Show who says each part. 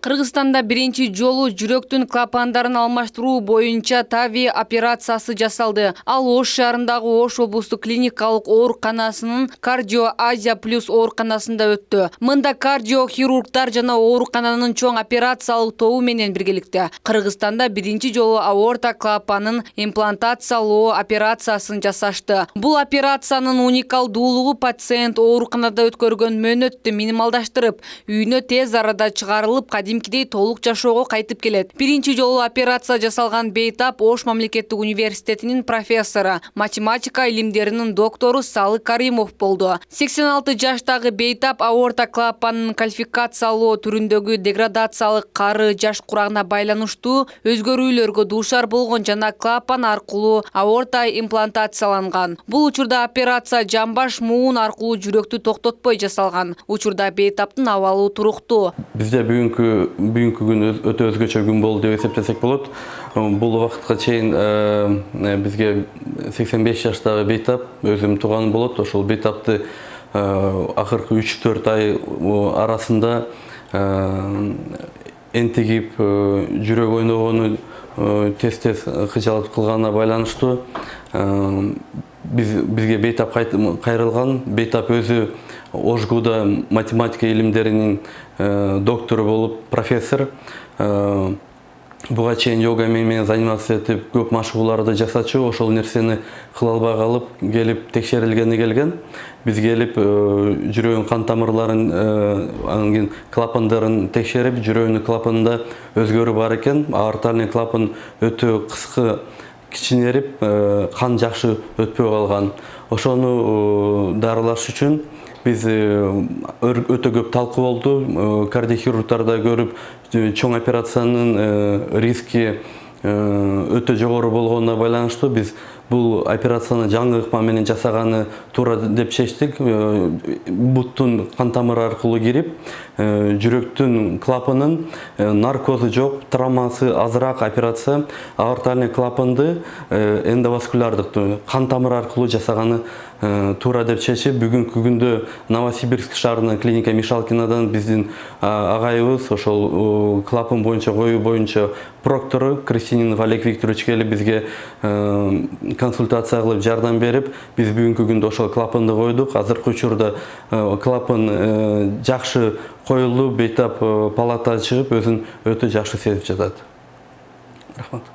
Speaker 1: Кыргызстанда биринчи жолу жүрөктүн клапандарын алмаштыруу боюнча ТАВИ операциясы жасалды. Ал Ош шаарындагы Ош облустук клиникалык ооруканасынын Кардио Азия плюс ооруканасында өттү. Мында кардиохирургдар жана оорукананын чоң операциялык тобу менен биргеликте Кыргызстанда биринчи жолу аорта клапанын имплантациялоо операциясын жасашты. Бул операциянын уникалдуулугу пациент ооруканада өткөргөн мөөнөттү минималдаштырып, үйүнө тез арада чыгарылып, кадимкидей толук жашоого кайтып келет. Биринчи жолу операция жасалган Бейтап Ош мамлекеттик университетинин профессору, математика илимдеринин доктору Салы Каримов болду. 86 жаштагы Бейтап аорта клапанын квалификациялоо түрүндөгү деградациялык кары жаш курагына байланыштуу өзгөрүүлөргө дуушар болгон жана клапан аркылуу аорта имплантацияланган. Бул учурда операция жамбаш муун аркылуу жүрөктү токтотпой жасалган. Учурда Бейтаптын абалы туруктуу.
Speaker 2: Бизде бүгүнкү күн өтө өзгөчө күн болду деп эсептесек болот. Бул убакытка чейин бизге 85 жаштагы Бейтап өзүм тууганым болот. Ошол Бейтапты акыркы 3-4 ай арасында энтигип жүрөк ойногону тез кыжалат кылганына байланыштуу бизге Бейтап кайрылган. Бейтап өзү Ошгуда математика илимдеринин доктору болуп, профессор. Буга чейин йога менен заниматься этип, көп машыгууларды жасачу, ошол нерсени кыла албай калып, келип текшерилгени келген. Биз келип жүрөгүнүн кан тамырларын, клапандарын текшерип, жүрөгүнүн клапанында өзгөрүү бар экен. Аортальный клапан өтө кыскы, кичинерип, кан жакшы өтпөй калган. Ошону дарылаш үчүн биз өтө көп талкуу болду. Кардиохирургтарда көрүп, чоң операциянын риски өтө жогору болгонуна байланыштуу биз бул операцияны жаңы ыкма менен жасаганы туура деп чечтик. Буттун кан тамыры аркылуу кирип, жүрөктүн клапанын наркозу жок, травмасы азыраак операция, аортальный клапанды эндоваскулярдык кан тамыры аркылуу жасаганы туура деп чечип, бүгүнкү күндө Новосибирск шаарынын клиника Мишалкинадан биздин агайыбыз ошол клапан боюнча коюу боюнча проктору Крестинин Олег Викторович келип бизге консультация кылып жардам берип, биз бүгүнкү күндө ошол клапанды койдук. Азыркы учурда клапан жакшы коюлду, Бейтап палата чыгып, өзүн өтө жакшы сезип жатат. Рахмат.